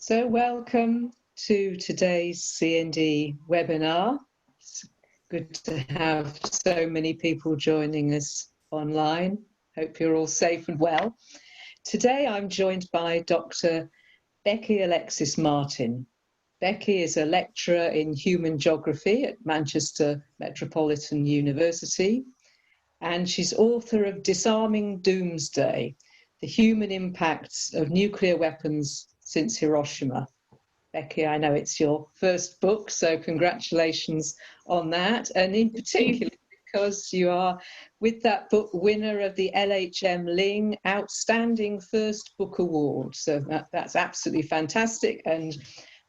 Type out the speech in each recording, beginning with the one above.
So welcome to today's CND webinar. It's good to have so many people joining us online. Hope you're all safe and well. Today I'm joined by Dr Becky Alexis-Martin. Becky is a lecturer in human geography at Manchester Metropolitan University, and she's author of Disarming Doomsday, the human impacts of nuclear weapons since Hiroshima. Becky, I know it's your first book, so congratulations on that. And in particular, because you are, with that book, winner of the LHM Ling Outstanding First Book Award. So that's absolutely fantastic. And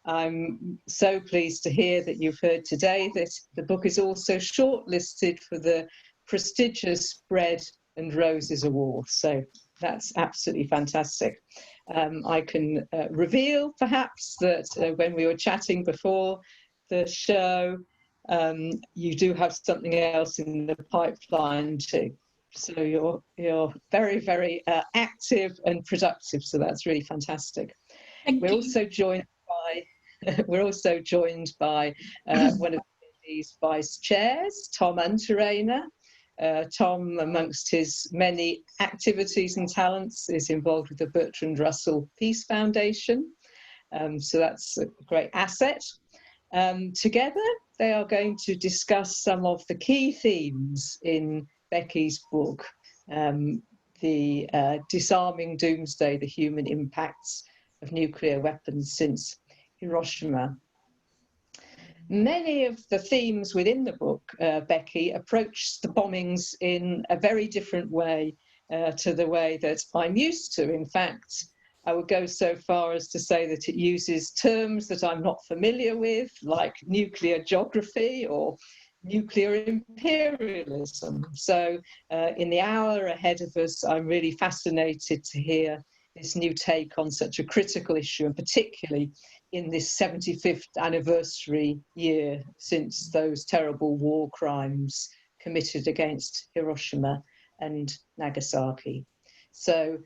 I'm so pleased to hear that you've heard today that the book is also shortlisted for the prestigious Bread and Roses Award. So that's absolutely fantastic. I can reveal perhaps that when we were chatting before the show, you do have something else in the pipeline too. So you're very, very active and productive. So that's really fantastic. We're also joined by one of these vice chairs, Tom Unterrainer. Tom, amongst his many activities and talents, is involved with the Bertrand Russell Peace Foundation. So that's a great asset. Together, they are going to discuss some of the key themes in Becky's book, the Disarming Doomsday, the human impacts of nuclear weapons since Hiroshima. Many of the themes within the book, Becky, approach the bombings in a very different way to the way that I'm used to. In fact, I would go so far as to say that it uses terms that I'm not familiar with, like nuclear geography or nuclear imperialism. So in the hour ahead of us, I'm really fascinated to hear this new take on such a critical issue, and particularly in this 75th anniversary year since those terrible war crimes committed against Hiroshima and Nagasaki. So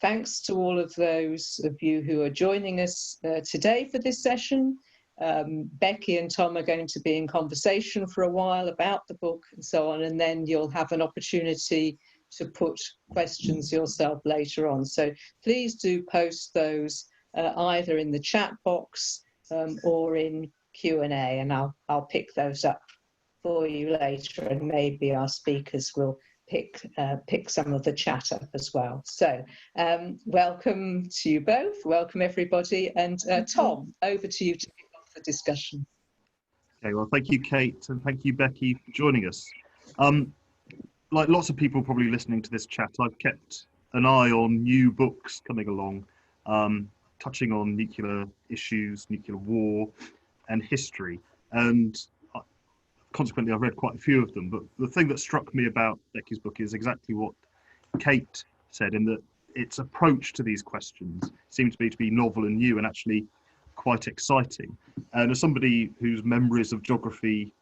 thanks to all of those of you who are joining us today for this session. Becky and Tom are going to be in conversation for a while about the book and so on, and then you'll have an opportunity to put questions yourself later on. So please do post those either in the chat box or in Q&A, and I'll pick those up for you later, and maybe our speakers will pick some of the chat up as well. So welcome to you both, welcome everybody, and Tom, over to you to kick off the discussion. Okay, well, thank you, Kate, and thank you, Becky, for joining us. Like lots of people probably listening to this chat, I've kept an eye on new books coming along, touching on nuclear issues, nuclear war, and history. And consequently, I've read quite a few of them. But the thing that struck me about Becky's book is exactly what Kate said, in that its approach to these questions seemed to be novel and new, and actually quite exciting. And as somebody whose memories of geography,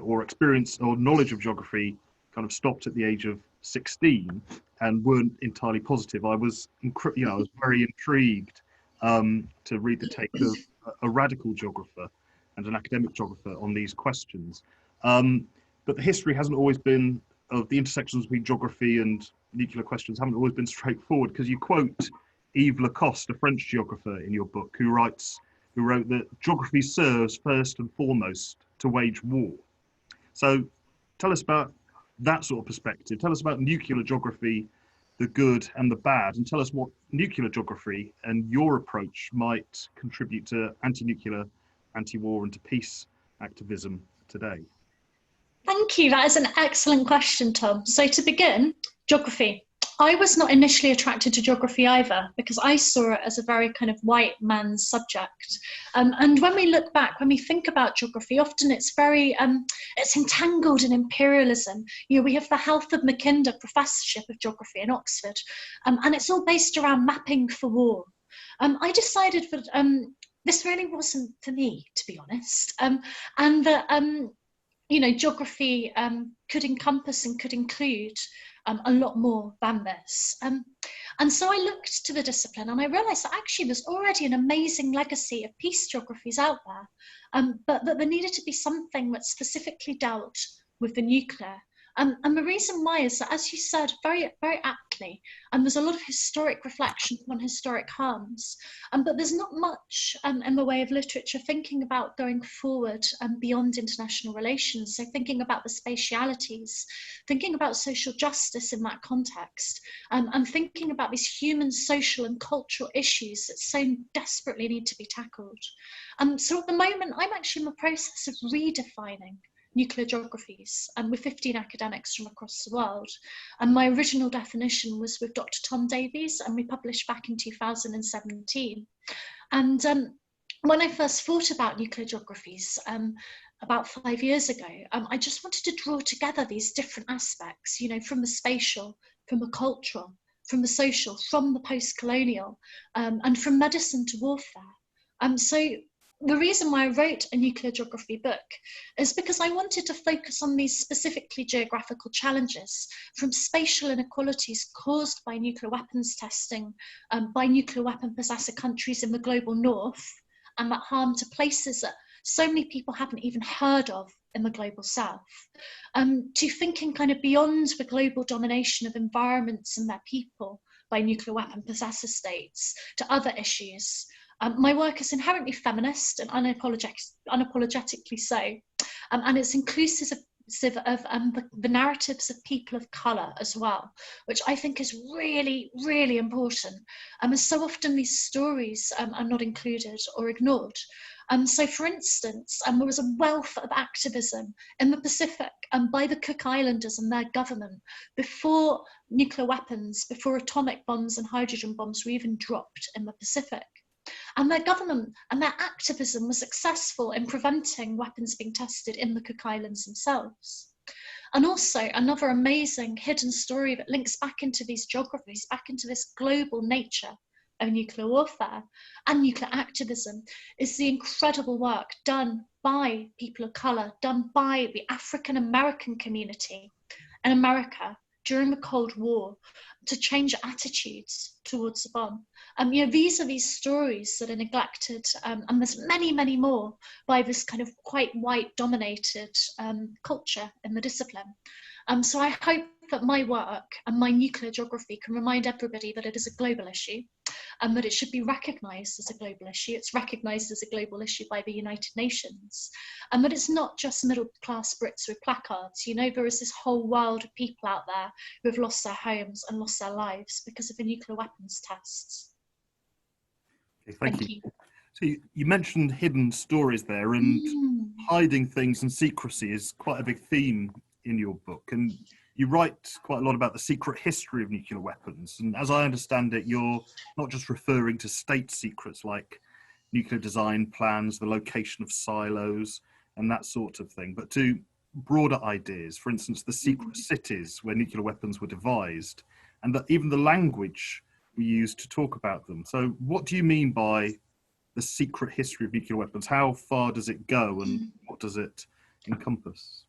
or experience or knowledge of geography kind of stopped at the age of 16 and weren't entirely positive, I was very intrigued to read the take of a radical geographer and an academic geographer on these questions. But the history hasn't always been, of the intersections between geography and nuclear questions, haven't always been straightforward, because you quote Yves Lacoste, a French geographer, in your book, who wrote that geography serves first and foremost to wage war. So tell us about that sort of perspective. Tell us about nuclear geography, the good and the bad, and tell us what nuclear geography and your approach might contribute to anti-nuclear, anti-war and to peace activism today. Thank you. That is an excellent question, Tom. So to begin, geography. I was not initially attracted to geography either, because I saw it as a very kind of white man's subject. And when we look back, when we think about geography, often it's very, it's entangled in imperialism. We have the Halford Mackinder Professorship of Geography in Oxford, and it's all based around mapping for war. I decided that this really wasn't for me, to be honest, and that geography could encompass and could include a lot more than this. And so I looked to the discipline and I realised that actually there's already an amazing legacy of peace geographies out there, but that there needed to be something that specifically dealt with the nuclear. And the reason why is that, as you said very, very aptly, there's a lot of historic reflection on historic harms, but there's not much in the way of literature thinking about going forward beyond international relations. So thinking about the spatialities, thinking about social justice in that context, and thinking about these human, social and cultural issues that so desperately need to be tackled. So at the moment, I'm actually in the process of redefining nuclear geographies, and with 15 academics from across the world. And my original definition was with Dr. Tom Davies, and we published back in 2017. And when I first thought about nuclear geographies about 5 years ago, I just wanted to draw together these different aspects, you know, from the spatial, from the cultural, from the social, from the post-colonial, and from medicine to warfare. So the reason why I wrote a nuclear geography book is because I wanted to focus on these specifically geographical challenges, from spatial inequalities caused by nuclear weapons testing by nuclear weapon possessor countries in the global north, and that harm to places that so many people haven't even heard of in the global south, to thinking kind of beyond the global domination of environments and their people by nuclear weapon possessor states to other issues. My work is inherently feminist and unapologetically so, and it's inclusive of the narratives of people of colour as well, which I think is really, really important. As so often these stories are not included or ignored. So for instance, there was a wealth of activism in the Pacific by the Cook Islanders and their government before nuclear weapons, before atomic bombs and hydrogen bombs were even dropped in the Pacific. And their government and their activism was successful in preventing weapons being tested in the Cook Islands themselves. And also another amazing hidden story that links back into these geographies, back into this global nature of nuclear warfare and nuclear activism, is the incredible work done by people of colour, done by the African American community in America during the Cold War to change attitudes towards the bomb. You know, these are these stories that are neglected, and there's many, many more by this kind of quite white-dominated culture in the discipline. So I hope that my work and my nuclear geography can remind everybody that it is a global issue, and that it should be recognised as a global issue. It's recognised as a global issue by the United Nations, and that it's not just middle-class Brits with placards. You know, there is this whole world of people out there who have lost their homes and lost their lives because of the nuclear weapons tests. Okay, thank you. So you mentioned hidden stories there, and hiding things and secrecy is quite a big theme in your book. And you write quite a lot about the secret history of nuclear weapons. And as I understand it, you're not just referring to state secrets like nuclear design plans, the location of silos, and that sort of thing, but to broader ideas. For instance, the secret cities where nuclear weapons were devised, and that even the language we use to talk about them. So what do you mean by the secret history of nuclear weapons? How far does it go, and what does it encompass?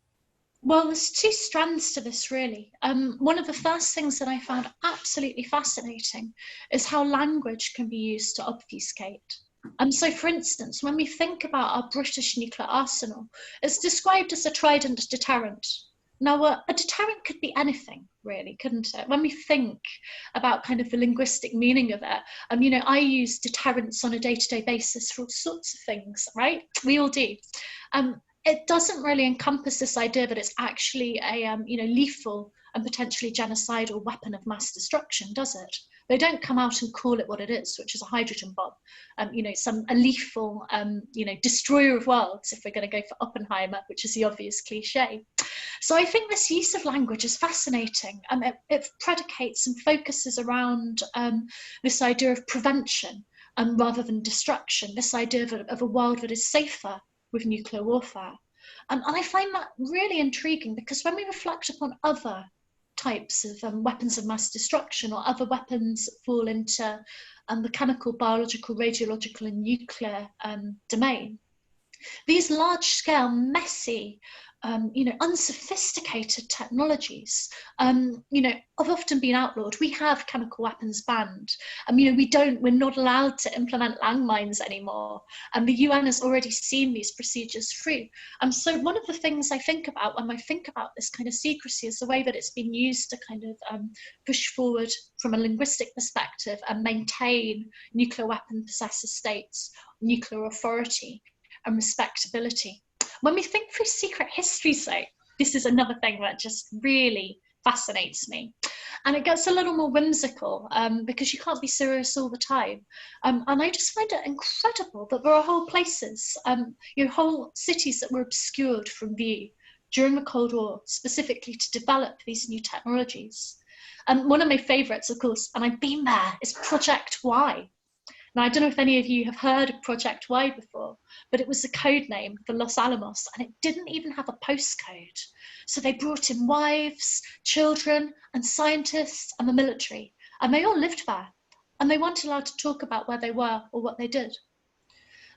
Well, there's two strands to this, really. One of the first things that I found absolutely fascinating is how language can be used to obfuscate. So, for instance, when we think about our British nuclear arsenal, it's described as a trident deterrent. Now, a deterrent could be anything, really, couldn't it? When we think about kind of the linguistic meaning of it, you know, I use deterrence on a day-to-day basis for all sorts of things, right? We all do. It doesn't really encompass this idea that it's actually a you know, lethal and potentially genocidal weapon of mass destruction, does it? They don't come out and call it what it is, which is a hydrogen bomb. You know, a lethal, you know, destroyer of worlds, if we're going to go for Oppenheimer, which is the obvious cliche. So I think this use of language is fascinating. It predicates and focuses around this idea of prevention rather than destruction, this idea of a world that is safer with nuclear warfare. And I find that really intriguing, because when we reflect upon other types of weapons of mass destruction, or other weapons that fall into the chemical, biological, radiological and nuclear domain, These large-scale, messy, unsophisticated technologies, have often been outlawed. We have chemical weapons banned. We're not allowed to implement landmines anymore. And the UN has already seen these procedures through. So one of the things I think about when I think about this kind of secrecy is the way that it's been used to kind of push forward from a linguistic perspective and maintain nuclear weapon possessor states, nuclear authority and respectability. When we think through secret histories, though, this is another thing that just really fascinates me. And it gets a little more whimsical because you can't be serious all the time. And I just find it incredible that there are whole places, whole cities that were obscured from view during the Cold War, specifically to develop these new technologies. And one of my favourites, of course, and I've been there, is Project Y. Now, I don't know if any of you have heard of Project Y before, but it was a code name for Los Alamos, and it didn't even have a postcode. So they brought in wives, children, and scientists and the military, and they all lived there, and they weren't allowed to talk about where they were or what they did.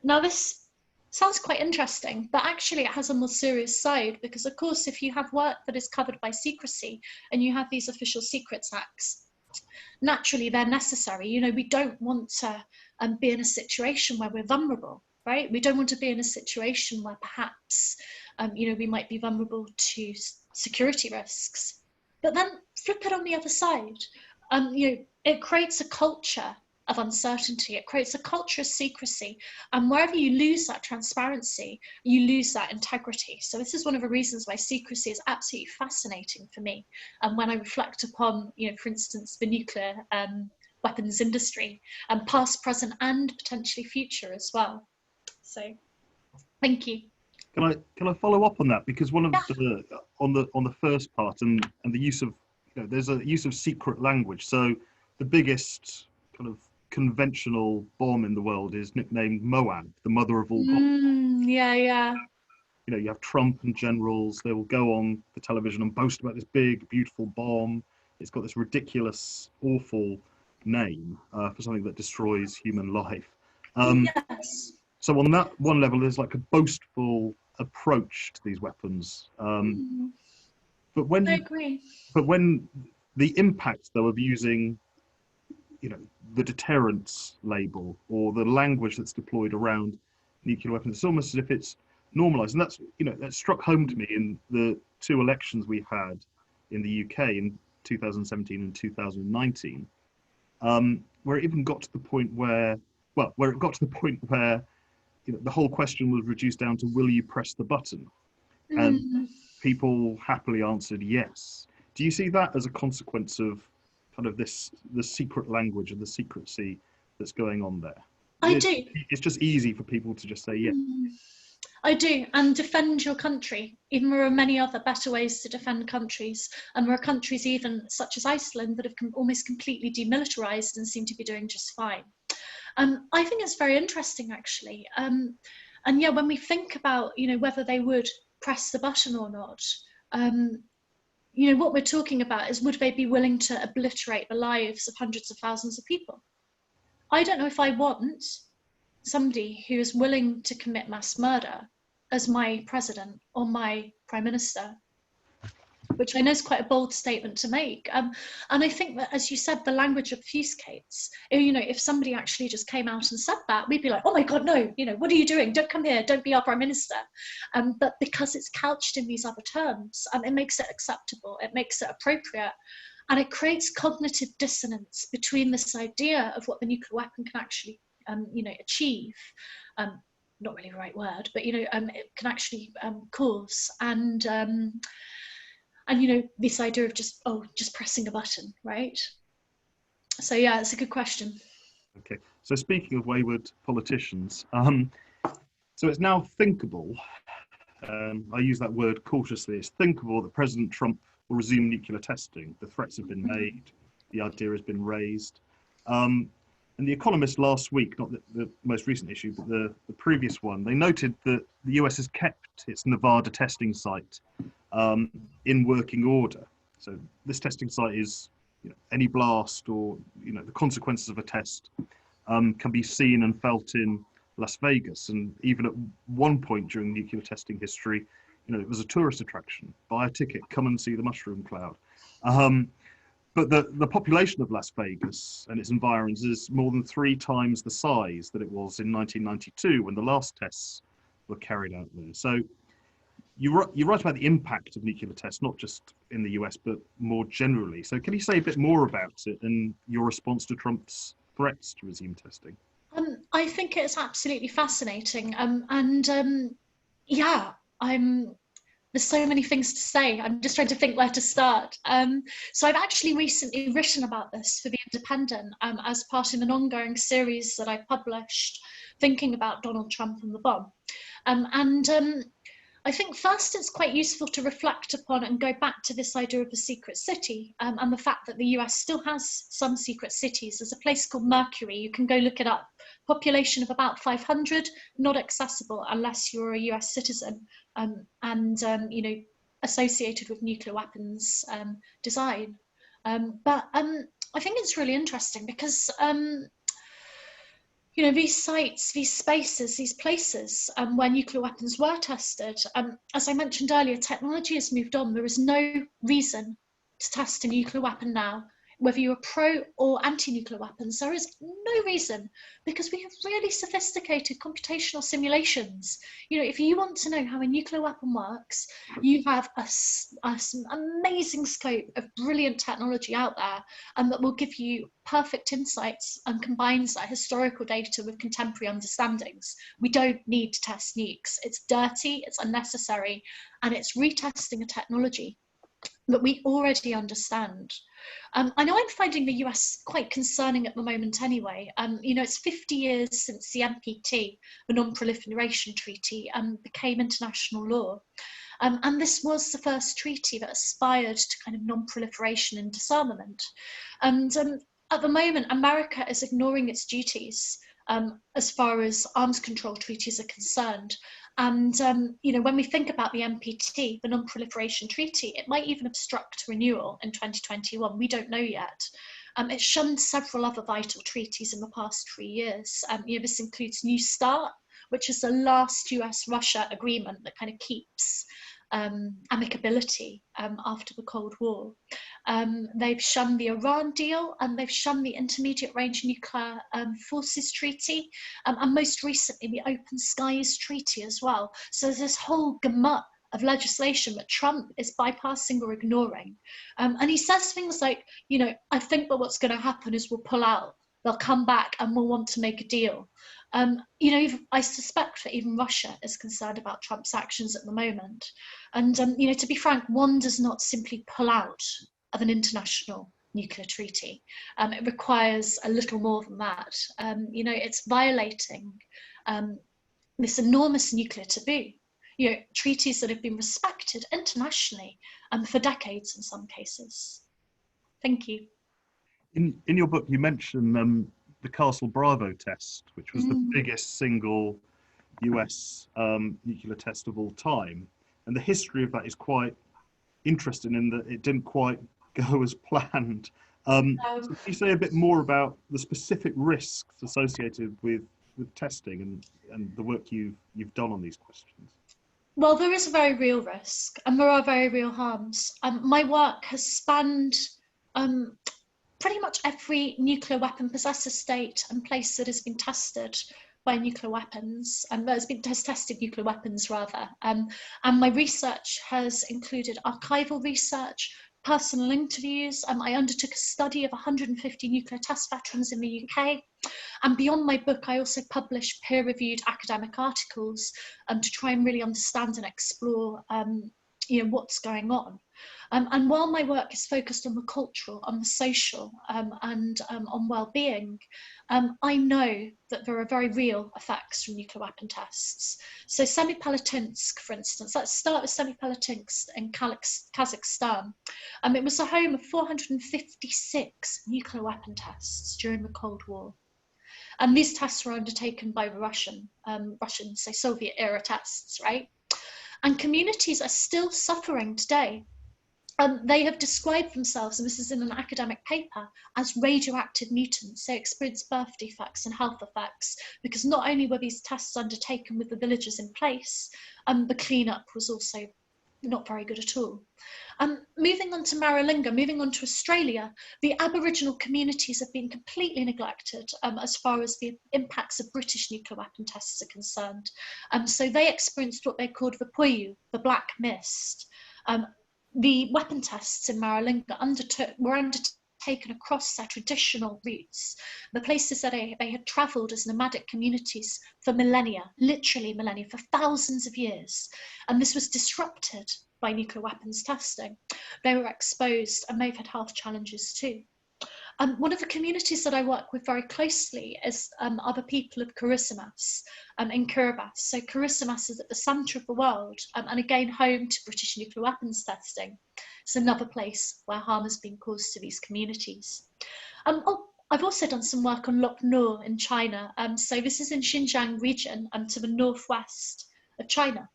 Now, this sounds quite interesting, but actually it has a more serious side, because of course, if you have work that is covered by secrecy and you have these official secrets acts, naturally they're necessary. We don't want to be in a situation where we're vulnerable, right? We don't want to be in a situation where perhaps, we might be vulnerable to security risks. But then flip it on the other side. It creates a culture of uncertainty. It creates a culture of secrecy. And wherever you lose that transparency, you lose that integrity. So this is one of the reasons why secrecy is absolutely fascinating for me. And when I reflect upon, for instance, the nuclear weapons industry, and past, present, and potentially future as well. So, thank you. Can I follow up on that, because one of the on the first part and the use of there's a use of secret language. So the biggest kind of conventional bomb in the world is nicknamed Moab, the mother of all bombs. Yeah. You have Trump and generals. They will go on the television and boast about this big, beautiful bomb. It's got this ridiculous, awful name for something that destroys human life. Yes. So on that one level, there's like a boastful approach to these weapons. But when I agree. But when the impact, though, of using, the deterrence label or the language that's deployed around nuclear weapons, it's almost as if it's normalised, and that's that struck home to me in the two elections we had in the UK in 2017 and 2019, where it even got to the point where the whole question was reduced down to, will you press the button? And people happily answered yes. Do you see that as a consequence of kind of the secret language and the secrecy that's going on there? I do. It's just easy for people to just say yes. I do, and defend your country. Even there are many other better ways to defend countries, and there are countries even such as Iceland that have almost completely demilitarized and seem to be doing just fine. I think it's very interesting, actually. And yeah, when we think about, whether they would press the button or not, what we're talking about is, would they be willing to obliterate the lives of hundreds of thousands of people? I don't know if I want somebody who is willing to commit mass murder as my president or my prime minister, which I know is quite a bold statement to make. And I think that, as you said, the language obfuscates. If somebody actually just came out and said that, we'd be like, oh my God, no, what are you doing? Don't come here, don't be our prime minister. But because it's couched in these other terms, it makes it acceptable, it makes it appropriate. And it creates cognitive dissonance between this idea of what the nuclear weapon can actually, achieve. Not really the right word, but, it can actually cause. And this idea of just pressing a button, right? So yeah, it's a good question. Okay, so speaking of wayward politicians, so it's now thinkable, I use that word cautiously, it's thinkable that President Trump will resume nuclear testing. The threats have been made, the idea has been raised. And The Economist last week, not the most recent issue, but the previous one, they noted that the US has kept its Nevada testing site in working order. So this testing site is, any blast or, the consequences of a test can be seen and felt in Las Vegas, and even at one point during nuclear testing history, it was a tourist attraction. Buy a ticket, come and see the mushroom cloud. But the population of Las Vegas and its environs is more than 3 times the size that it was in 1992 when the last tests were carried out there. So you write about the impact of nuclear tests, not just in the US, but more generally. So can you say a bit more about it and your response to Trump's threats to resume testing? I think it's absolutely fascinating. There's so many things to say. I'm just trying to think where to start. So I've actually recently written about this for The Independent as part of an ongoing series that I published thinking about Donald Trump and the bomb. I think first it's quite useful to reflect upon and go back to this idea of a secret city and the fact that the US still has some secret cities. There's a place called Mercury, you can go look it up. Population of about 500, not accessible unless you're a US citizen associated with nuclear weapons design. But I think it's really interesting because these sites, these spaces, these places where nuclear weapons were tested, as I mentioned earlier, technology has moved on. There is no reason to test a nuclear weapon now, whether you're pro or anti-nuclear weapons. There is no reason, because we have really sophisticated computational simulations. If you want to know how a nuclear weapon works, you have some amazing scope of brilliant technology out there, and that will give you perfect insights and combines that historical data with contemporary understandings. We don't need to test nukes. It's dirty, it's unnecessary, and it's retesting a technology that we already understand. I know I'm finding the US quite concerning at the moment anyway. It's 50 years since the NPT, the Non-Proliferation Treaty, became international law. And this was the first treaty that aspired to kind of non-proliferation and disarmament. And at the moment, America is ignoring its duties as far as arms control treaties are concerned. And when we think about the NPT, the Non-Proliferation Treaty, it might even obstruct renewal in 2021. We don't know yet. It shunned several other vital treaties in the past 3 years. This includes New START, which is the last US-Russia agreement that kind of keeps amicability after the Cold War. They've shunned the Iran deal, and they've shunned the Intermediate Range Nuclear Forces Treaty, and most recently the Open Skies Treaty as well. So there's this whole gamut of legislation that Trump is bypassing or ignoring. And he says things like, I think that what's going to happen is we'll pull out, they'll come back and we'll want to make a deal. I suspect that even Russia is concerned about Trump's actions at the moment. And, to be frank, one does not simply pull out of an international nuclear treaty. It requires a little more than that. It's violating this enormous nuclear taboo. Treaties that have been respected internationally for decades in some cases. Thank you. In your book, you mentioned the Castle Bravo test, which was the biggest single US nuclear test of all time. And the history of that is quite interesting in that it didn't quite go as planned. So can you say a bit more about the specific risks associated with testing and the work you've done on these questions? Well, there is a very real risk, and there are very real harms. My work has spanned pretty much every nuclear weapon possessor state and place that has been tested by nuclear weapons, and that has been tested nuclear weapons rather. And my research has included archival research, personal interviews. I undertook a study of 150 nuclear test veterans in the UK. And beyond my book, I also published peer-reviewed academic articles to try and really understand and explore what's going on. And while my work is focused on the cultural, on the social, and on well-being, I know that there are very real effects from nuclear weapon tests. So Semipalatinsk, for instance, let's start with Semipalatinsk in Kazakhstan. It was the home of 456 nuclear weapon tests during the Cold War. And these tests were undertaken by the Russians, so Soviet-era tests, right? And communities are still suffering today they have described themselves, and this is in an academic paper, as radioactive mutants. They experienced birth defects and health effects because not only were these tests undertaken with the villagers in place, the cleanup was also not very good at all. Moving on to Maralinga, moving on to Australia, the Aboriginal communities have been completely neglected as far as the impacts of British nuclear weapon tests are concerned. So they experienced what they called the Puyu, the black mist. The weapon tests in Maralinga were undertaken across their traditional routes, the places that they had travelled as nomadic communities for millennia, literally millennia, for thousands of years. And this was disrupted by nuclear weapons testing. They were exposed and they've had health challenges too. One of the communities that I work with very closely is other people of Kirisimmas in Kiribati. So Kirisimmas is at the centre of the world and again home to British nuclear weapons testing. It's another place where harm has been caused to these communities. I've also done some work on Lop Nor in China. So this is in Xinjiang region to the northwest of China.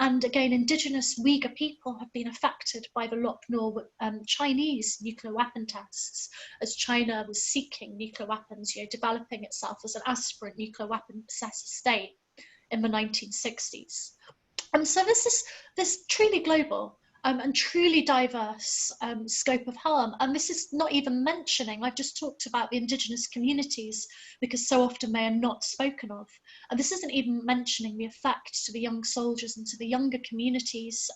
And again, indigenous Uyghur people have been affected by the Lop Nor Chinese nuclear weapon tests, as China was seeking nuclear weapons, developing itself as an aspirant nuclear weapon possessor state in the 1960s. And so this truly global and truly diverse scope of harm. And this is not even mentioning, I've just talked about the indigenous communities because so often they are not spoken of. And this isn't even mentioning the effect to the young soldiers and to the younger communities,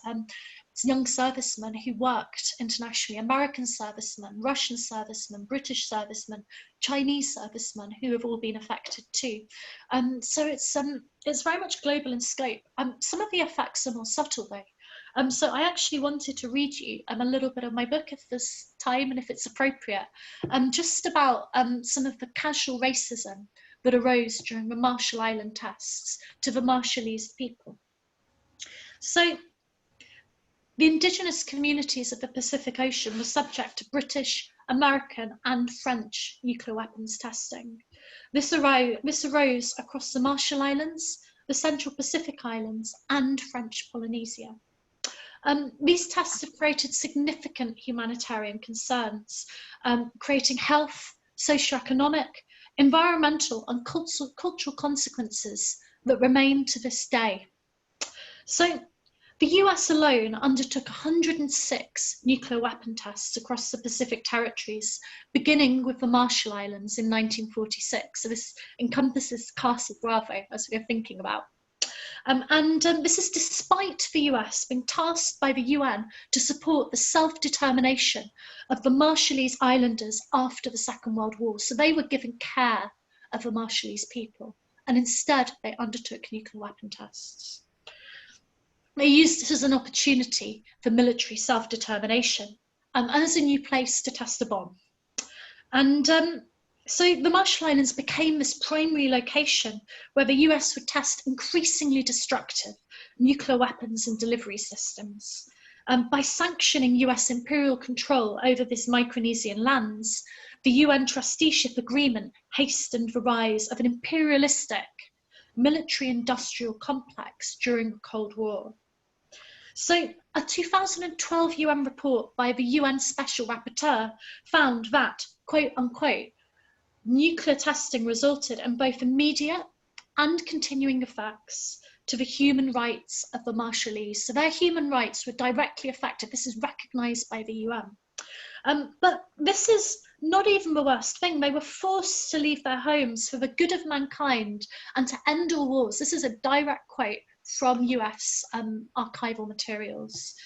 young servicemen who worked internationally, American servicemen, Russian servicemen, British servicemen, Chinese servicemen who have all been affected too. So it's very much global in scope. Some of the effects are more subtle though. So I actually wanted to read you a little bit of my book if there's time and if it's appropriate, just about some of the casual racism that arose during the Marshall Island tests to the Marshallese people. So the indigenous communities of the Pacific Ocean were subject to British, American and French nuclear weapons testing. This arose across the Marshall Islands, the Central Pacific Islands and French Polynesia. These tests have created significant humanitarian concerns, creating health, socioeconomic, environmental and cultural consequences that remain to this day. So the US alone undertook 106 nuclear weapon tests across the Pacific territories, beginning with the Marshall Islands in 1946. So this encompasses Castle Bravo, as we are thinking about. This is despite the US being tasked by the UN to support the self-determination of the Marshallese Islanders after the Second World War. So they were given care of the Marshallese people, and instead they undertook nuclear weapon tests. They used this as an opportunity for military self-determination and as a new place to test a bomb. And so the Marshall Islands became this primary location where the US would test increasingly destructive nuclear weapons and delivery systems. By sanctioning US imperial control over these Micronesian lands, the UN trusteeship agreement hastened the rise of an imperialistic military-industrial complex during the Cold War. So a 2012 UN report by the UN Special Rapporteur found that, quote unquote, nuclear testing resulted in both immediate and continuing effects to the human rights of the Marshallese. So their human rights were directly affected. This is recognised by the UN. But this is not even the worst thing. They were forced to leave their homes for the good of mankind and to end all wars. This is a direct quote from US archival materials.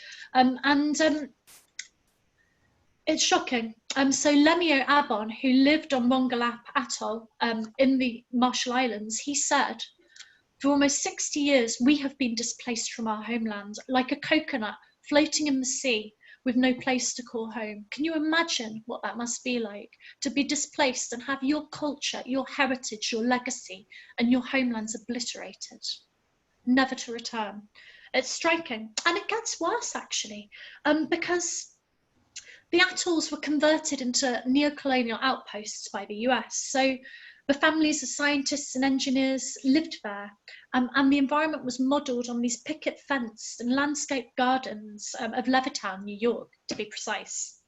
It's shocking. So Lemio Abon, who lived on Rongelap Atoll in the Marshall Islands, he said, for almost 60 years, we have been displaced from our homeland, like a coconut floating in the sea with no place to call home. Can you imagine what that must be like, to be displaced and have your culture, your heritage, your legacy, and your homelands obliterated, never to return? It's striking. And it gets worse, actually, because the atolls were converted into neo-colonial outposts by the US. So The families of scientists and engineers lived there, and the environment was modelled on these picket fenced and landscape gardens of Levittown, New York, to be precise.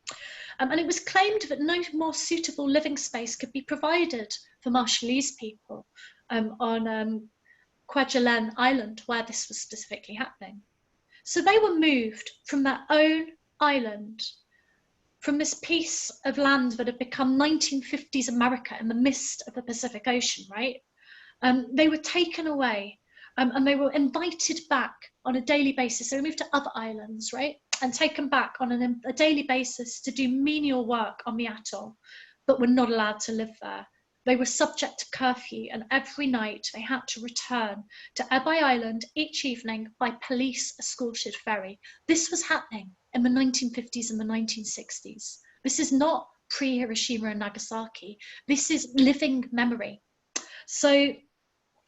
And it was claimed that no more suitable living space could be provided for Marshallese people on Kwajalein Island, where this was specifically happening. So they were moved from their own island, from this piece of land that had become 1950s America in the midst of the Pacific Ocean, right? They were taken away and they were invited back on a daily basis. They were moved to other islands, right? And taken back on a daily basis to do menial work on the atoll, but were not allowed to live there. They were subject to curfew, and every night they had to return to Ebai Island each evening by police escorted ferry. This was happening in the 1950s and the 1960s. This is not pre-Hiroshima and Nagasaki. This is living memory. So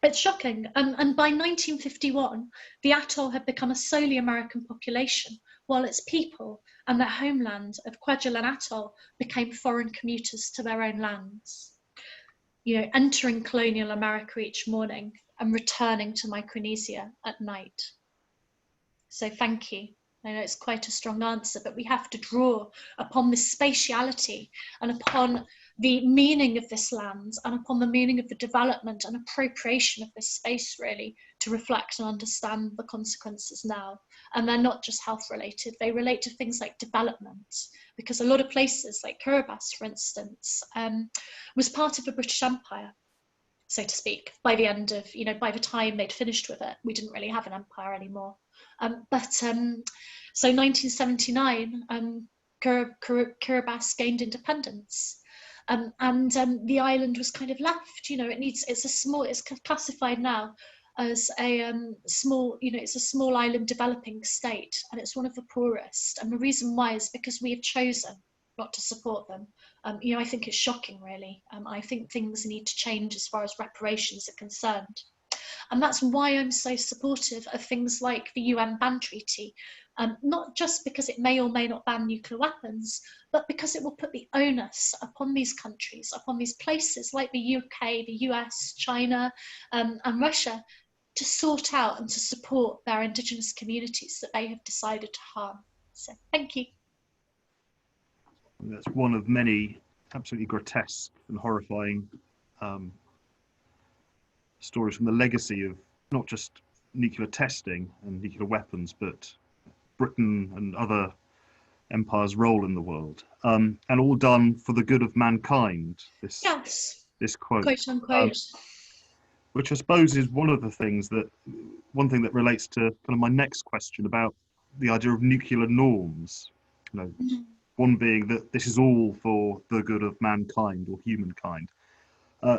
it's shocking. And by 1951, the atoll had become a solely American population, while its people and their homeland of Kwajalein Atoll became foreign commuters to their own lands. You know, entering colonial America each morning and returning to Micronesia at night. So thank you. I know it's quite a strong answer, but we have to draw upon this spatiality and upon the meaning of this land and upon the meaning of the development and appropriation of this space, really, to reflect and understand the consequences now. And they're not just health related, they relate to things like development, because a lot of places like Kiribati, for instance, was part of the British Empire, so to speak. By the end of, you know, by the time they'd finished with it, we didn't really have an empire anymore. So 1979, Kiribati gained independence, and the island was kind of left. You know, it's classified now as a small, you know, it's a small island developing state, and it's one of the poorest. And the reason why is because we have chosen not to support them. You know, I think it's shocking, really. I think things need to change as far as reparations are concerned. And that's why I'm so supportive of things like the UN ban treaty, not just because it may or may not ban nuclear weapons, but because it will put the onus upon these countries, upon these places like the UK, the US, China, and Russia, to sort out and to support their indigenous communities that they have decided to harm. So thank you. That's one of many absolutely grotesque and horrifying stories from the legacy of not just nuclear testing and nuclear weapons, but Britain and other empires' role in the world, and all done for the good of mankind. This quote, unquote. Which I suppose is one thing that relates to kind of my next question about the idea of nuclear norms. You know, one being that this is all for the good of mankind or humankind.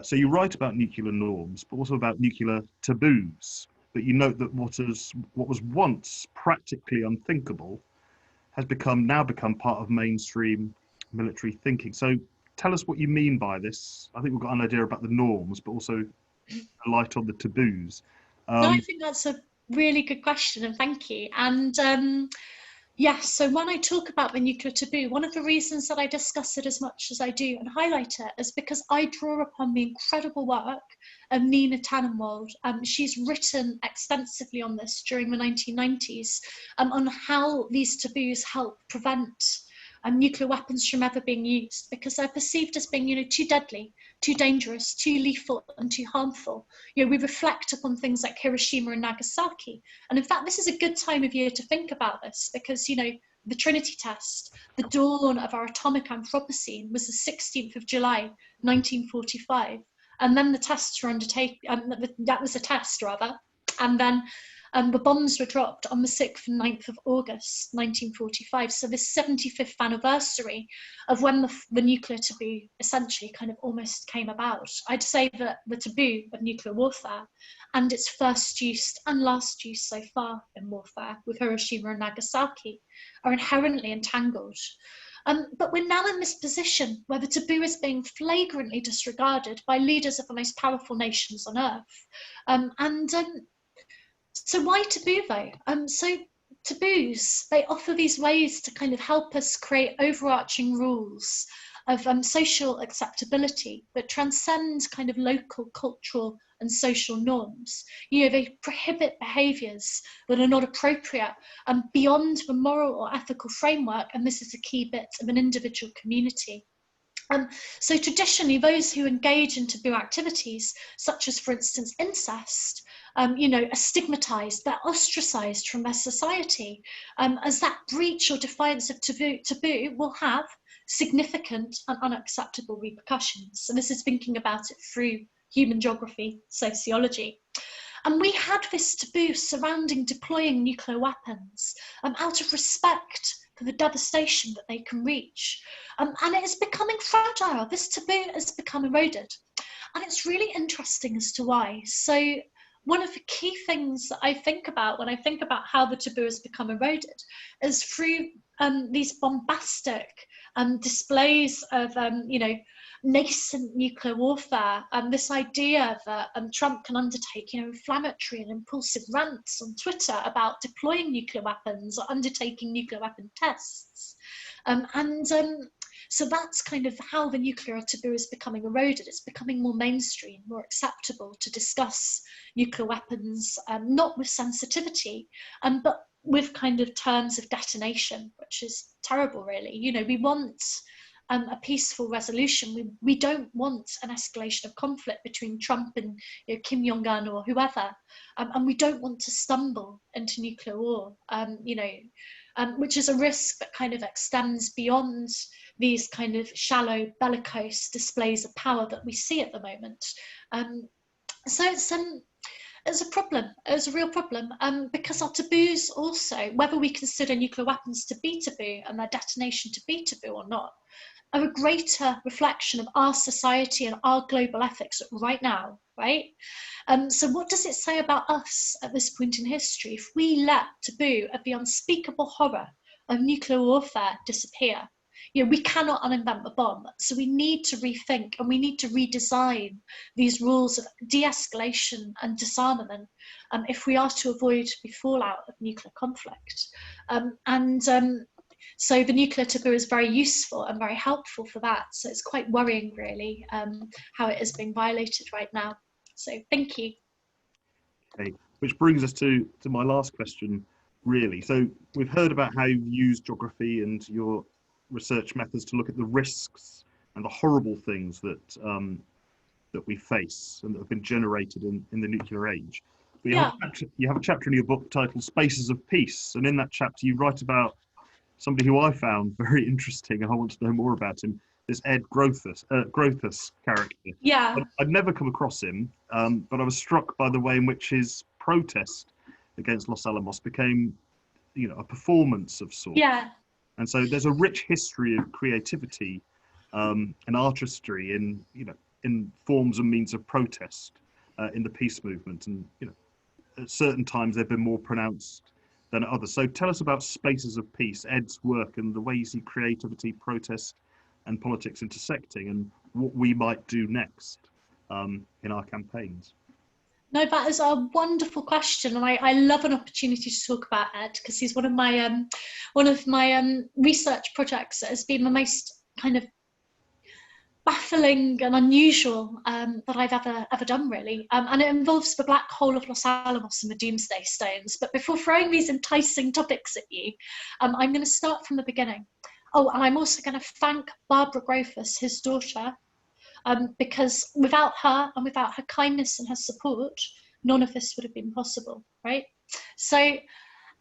So you write about nuclear norms, but also about nuclear taboos. But you note that what was once practically unthinkable has now become part of mainstream military thinking. So tell us what you mean by this. I think we've got an idea about the norms, but also a light on the taboos. No, I think that's a really good question, and thank you. And yes, so when I talk about the nuclear taboo, one of the reasons that I discuss it as much as I do and highlight it is because I draw upon the incredible work of Nina Tannenwald. She's written extensively on this during the 1990s, on how these taboos help prevent nuclear weapons from ever being used, because they're perceived as being, you know, too deadly, too dangerous, too lethal, and too harmful. You know, we reflect upon things like Hiroshima and Nagasaki. And in fact, this is a good time of year to think about this, because, you know, the Trinity test, the dawn of our atomic Anthropocene, was the 16th of July, 1945. And then the tests were undertaken, that was a test rather. And then the bombs were dropped on the 6th and 9th of August, 1945. So this 75th anniversary of when the nuclear taboo essentially kind of almost came about. I'd say that the taboo of nuclear warfare and its first use and last use so far in warfare with Hiroshima and Nagasaki are inherently entangled. But we're now in this position where the taboo is being flagrantly disregarded by leaders of the most powerful nations on earth. So why taboo though? So taboos, they offer these ways to kind of help us create overarching rules of social acceptability that transcends kind of local cultural and social norms. You know, they prohibit behaviours that are not appropriate and beyond the moral or ethical framework, and this is a key bit, of an individual community. So traditionally, those who engage in taboo activities, such as, for instance, incest, you know, are stigmatized, they're ostracized from their society, as that breach or defiance of taboo will have significant and unacceptable repercussions. And this is thinking about it through human geography, sociology. And we had this taboo surrounding deploying nuclear weapons out of respect for the devastation that they can reach. And it is becoming fragile. This taboo has become eroded. And it's really interesting as to why. So one of the key things that I think about when I think about how the taboo has become eroded is through these bombastic displays of, you know, nascent nuclear warfare, and this idea that Trump can undertake, you know, inflammatory and impulsive rants on Twitter about deploying nuclear weapons or undertaking nuclear weapon tests. So that's kind of how the nuclear taboo is becoming eroded. It's becoming more mainstream, more acceptable to discuss nuclear weapons, not with sensitivity, but with kind of terms of detonation, which is terrible, really. You know, we want a peaceful resolution. We don't want an escalation of conflict between Trump and, you know, Kim Jong-un or whoever, and we don't want to stumble into nuclear war, you know, which is a risk that kind of extends beyond these kind of shallow bellicose displays of power that we see at the moment. So it's a problem. It's a real problem, because our taboos also, whether we consider nuclear weapons to be taboo and their detonation to be taboo or not, are a greater reflection of our society and our global ethics right now, right? So what does it say about us at this point in history if we let taboo of the unspeakable horror of nuclear warfare disappear? You know, we cannot uninvent the bomb, so we need to rethink and we need to redesign these rules of de-escalation and disarmament if we are to avoid the fallout of nuclear conflict. So the nuclear taboo is very useful and very helpful for that. So it's quite worrying, really, how it is being violated right now. So thank you. Okay, which brings us to my last question, really. So we've heard about how you've used geography and your research methods to look at the risks and the horrible things that that we face and that have been generated in the nuclear age. But you have a chapter in your book titled Spaces of Peace, and in that chapter you write about somebody who I found very interesting, and I want to know more about him, this Ed Grothus character. Yeah. I'd never come across him, but I was struck by the way in which his protest against Los Alamos became, you know, a performance of sorts. Yeah. And so there's a rich history of creativity and artistry in, you know, in forms and means of protest in the peace movement. And, you know, at certain times they've been more pronounced than others. So tell us about Spaces of Peace, Ed's work, and the way you see creativity, protest, and politics intersecting, and what we might do next in our campaigns. No, that is a wonderful question, and I love an opportunity to talk about Ed because he's one of my research projects that has been the most kind of baffling and unusual that I've ever done, really, and it involves the black hole of Los Alamos and the Doomsday Stones. But before throwing these enticing topics at you, I'm going to start from the beginning. Oh, and I'm also going to thank Barbara Grothus, his daughter, because without her and without her kindness and her support, none of this would have been possible, right? So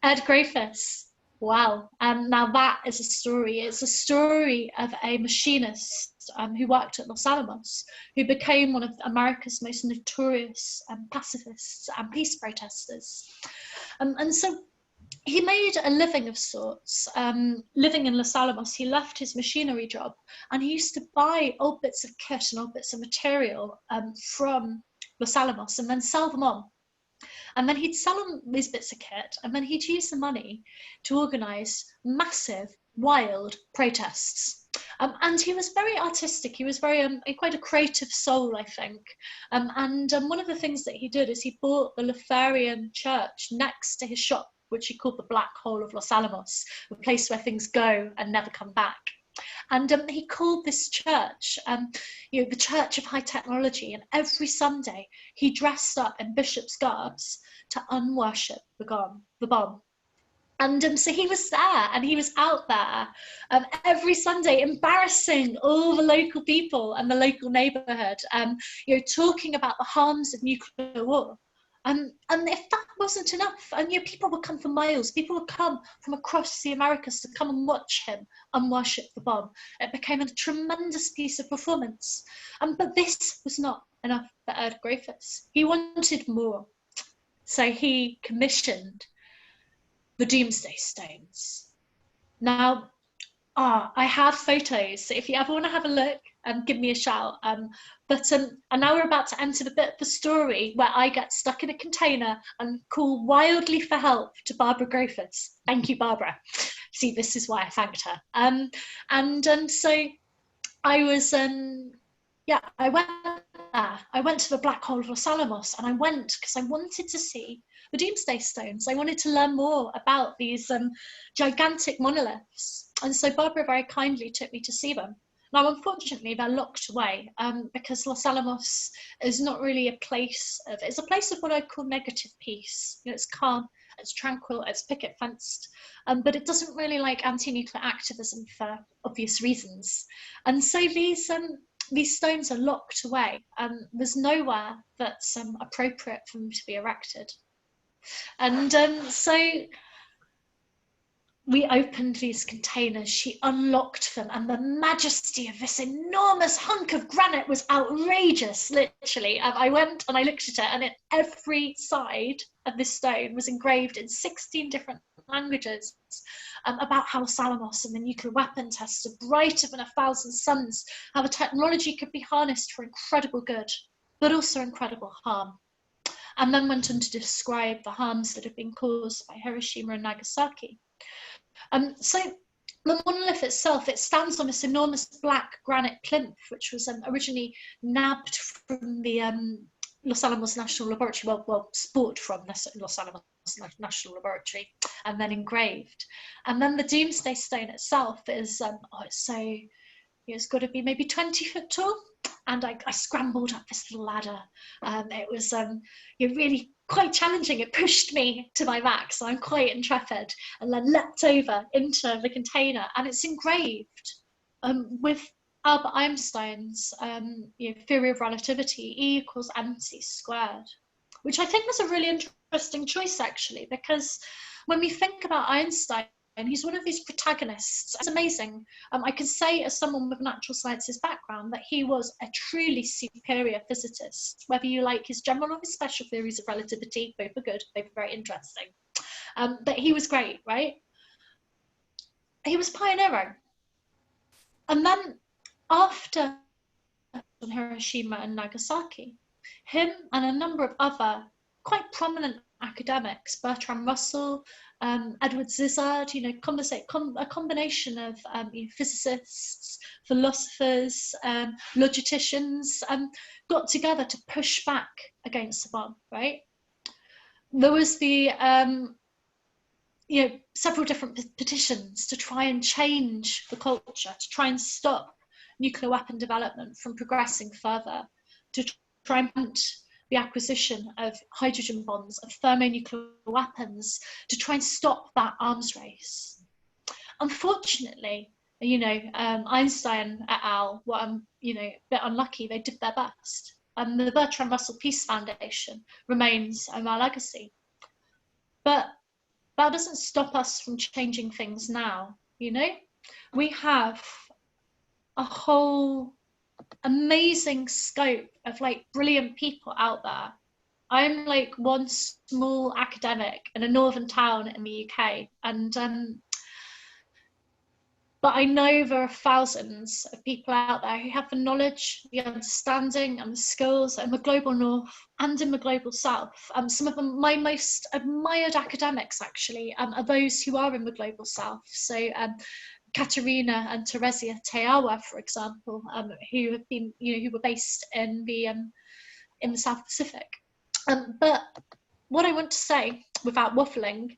Ed Grothus, wow. Now that is a story. It's a story of a machinist who worked at Los Alamos, who became one of America's most notorious pacifists and peace protesters. And so he made a living of sorts. Living in Los Alamos, he left his machinery job and he used to buy old bits of kit and old bits of material from Los Alamos and then sell them on. And then he'd sell them these bits of kit and then he'd use the money to organise massive, wild protests. And he was very artistic. He was very quite a creative soul, I think. And one of the things that he did is he bought the Lutheran church next to his shop, which he called the Black Hole of Los Alamos, a place where things go and never come back. And he called this church, the Church of High Technology, and every Sunday he dressed up in bishop's garbs to unworship the bomb. And so he was there, and he was out there every Sunday, embarrassing all the local people and the local neighbourhood, talking about the harms of nuclear war. And if that wasn't enough, and people would come for miles, people would come from across the Americas to come and watch him unworship the bomb. It became a tremendous piece of performance. But this was not enough for Ed Griffiths. He wanted more. So he commissioned the Doomsday Stones. Now, I have photos, so if you ever want to have a look, give me a shout. And now we're about to enter the bit of the story where I get stuck in a container and call wildly for help to Barbara Griffiths. Thank you, Barbara. See, this is why I thanked her. So I was, I went there. I went to the Black Hole of Los Alamos, and I went because I wanted to see the Doomsday Stones. I wanted to learn more about these gigantic monoliths. And so Barbara very kindly took me to see them. Now, unfortunately, they're locked away because Los Alamos is not really a place of, it's a place of what I'd call negative peace. It's calm, it's tranquil, it's picket fenced, but it doesn't really like anti-nuclear activism for obvious reasons. And so these stones are locked away. There's nowhere that's appropriate for them to be erected. And so we opened these containers, she unlocked them, and the majesty of this enormous hunk of granite was outrageous, literally. I went and I looked at it, and every side of this stone was engraved in 16 different languages about how Los Alamos and the nuclear weapon tests are brighter than 1,000 suns, how the technology could be harnessed for incredible good, but also incredible harm. And then went on to describe the harms that have been caused by Hiroshima and Nagasaki. So the monolith itself, it stands on this enormous black granite plinth, which was originally nabbed from the Los Alamos National Laboratory, well, sport from Los Alamos National Laboratory, and then engraved. And then the Doomsday Stone itself is, it's got to be maybe 20 foot tall. And I scrambled up this little ladder. It was really quite challenging. It pushed me to my back, so I'm quite intrepid, and then leapt over into the container, and it's engraved with Albert Einstein's theory of relativity, E = mc squared, which I think was a really interesting choice, actually, because when we think about Einstein, and he's one of these protagonists. It's amazing. I can say, as someone with natural sciences background, that he was a truly superior physicist. Whether you like his general or his special theories of relativity, both are good, both are very interesting. But he was great, right? He was pioneering. And then after Hiroshima and Nagasaki, him and a number of other quite prominent academics, Bertrand Russell, Edward Zizard, a combination of physicists, philosophers, logicians, got together to push back against the bomb, right? There was the, several different petitions to try and change the culture, to try and stop nuclear weapon development from progressing further, to try and prevent the acquisition of hydrogen bombs, of thermonuclear weapons, to try and stop that arms race. Unfortunately, Einstein et al. were, a bit unlucky. They did their best. The Bertrand Russell Peace Foundation remains our legacy. But that doesn't stop us from changing things now, We have a whole amazing scope of brilliant people out there. I'm one small academic in a northern town in the UK, and but I know there are thousands of people out there who have the knowledge, the understanding, and the skills in the global north and in the global south. Some of them, my most admired academics, actually, are those who are in the global south. So Katerina and Teresia Teawa, for example, who have been, who were based in the South Pacific. But what I want to say, without waffling,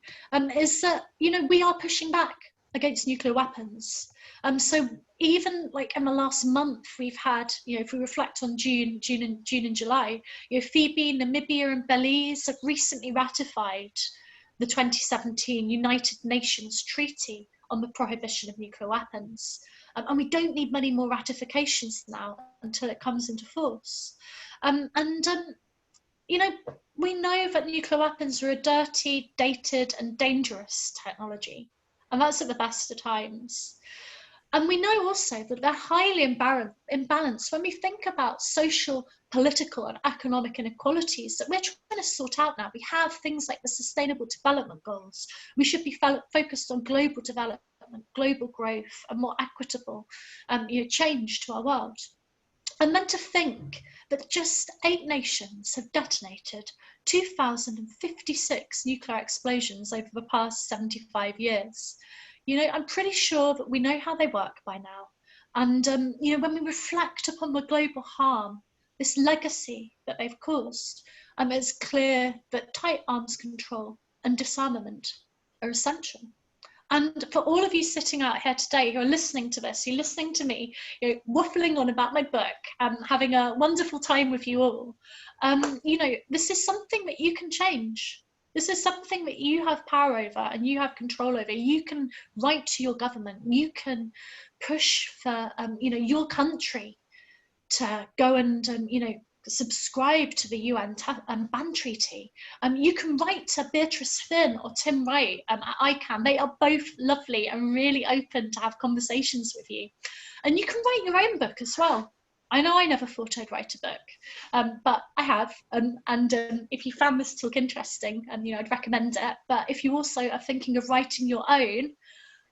is that we are pushing back. against nuclear weapons. So even like in the last month, we've had, if we reflect on June and July, Fiji, Namibia, and Belize have recently ratified the 2017 United Nations Treaty on the Prohibition of Nuclear Weapons. And we don't need many more ratifications now until it comes into force. We know that nuclear weapons are a dirty, dated, and dangerous technology. And that's at the best of times. And we know also that they're highly imbalanced when we think about social, political, and economic inequalities that we're trying to sort out now. We have things like the Sustainable Development Goals. We should be focused on global development, global growth, and more equitable change to our world. And then to think that just 8 nations have detonated 2,056 nuclear explosions over the past 75 years. I'm pretty sure that we know how they work by now. And, when we reflect upon the global harm, this legacy that they've caused, it's clear that tight arms control and disarmament are essential. And for all of you sitting out here today who are listening to this, you're listening to me, waffling on about my book, having a wonderful time with you all, this is something that you can change. This is something that you have power over and you have control over. You can write to your government. You can push for, your country to go and, subscribe to the UN ban treaty. You can write to Beatrice Finn or Tim Wright at ICANN. They are both lovely and really open to have conversations with you. And you can write your own book as well. I know I never thought I'd write a book, but I have. And if you found this talk interesting, I'd recommend it. But if you also are thinking of writing your own,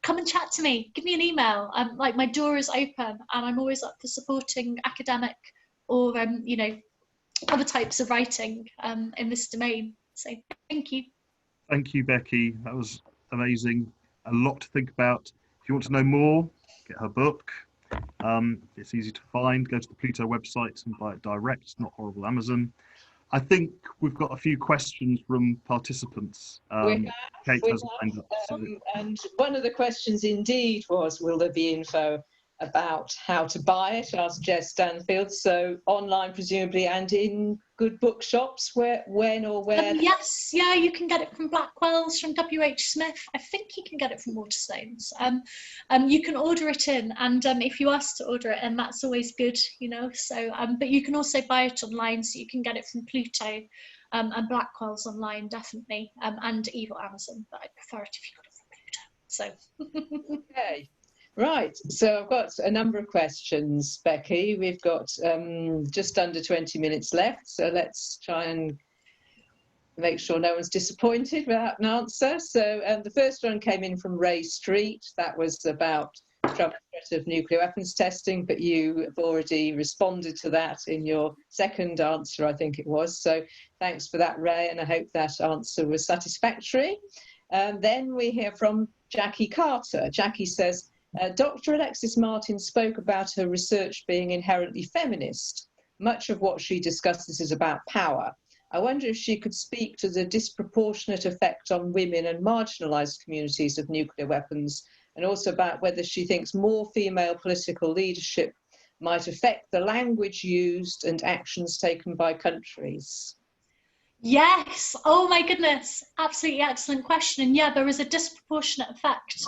come and chat to me. Give me an email. My door is open, and I'm always up for supporting academic or other types of writing in this domain. So thank you. Thank you, Becky. That was amazing. A lot to think about. If you want to know more, get her book. It's easy to find. Go to the Pluto website and buy it direct, not horrible Amazon. I think we've got a few questions from participants. Kate has lined up. And one of the questions indeed was, will there be info about how to buy it? Asked Jess Stanfield. So online, presumably, and in good bookshops. When or where? Yes, yeah, you can get it from Blackwell's, from WH Smith. I think you can get it from Waterstones. You can order it in, and if you ask to order it in, that's always good, So, but you can also buy it online, so you can get it from Pluto and Blackwell's online, definitely, and Evil Amazon. But I prefer it if you got it from Pluto. So. Okay. Right, so I've got a number of questions, Becky. We've got just under 20 minutes left, so let's try and make sure no one's disappointed without an answer. So the first one came in from Ray Street. That was about Trump's threat of nuclear weapons testing, but you have already responded to that in your second answer, I think it was. So thanks for that, Ray, and I hope that answer was satisfactory. Then we hear from Jackie Carter. Jackie says, Dr. Alexis-Martin spoke about her research being inherently feminist. Much of what she discusses is about power. I wonder if she could speak to the disproportionate effect on women and marginalised communities of nuclear weapons, and also about whether she thinks more female political leadership might affect the language used and actions taken by countries. Yes, oh my goodness, absolutely excellent question. And yeah, there is a disproportionate effect.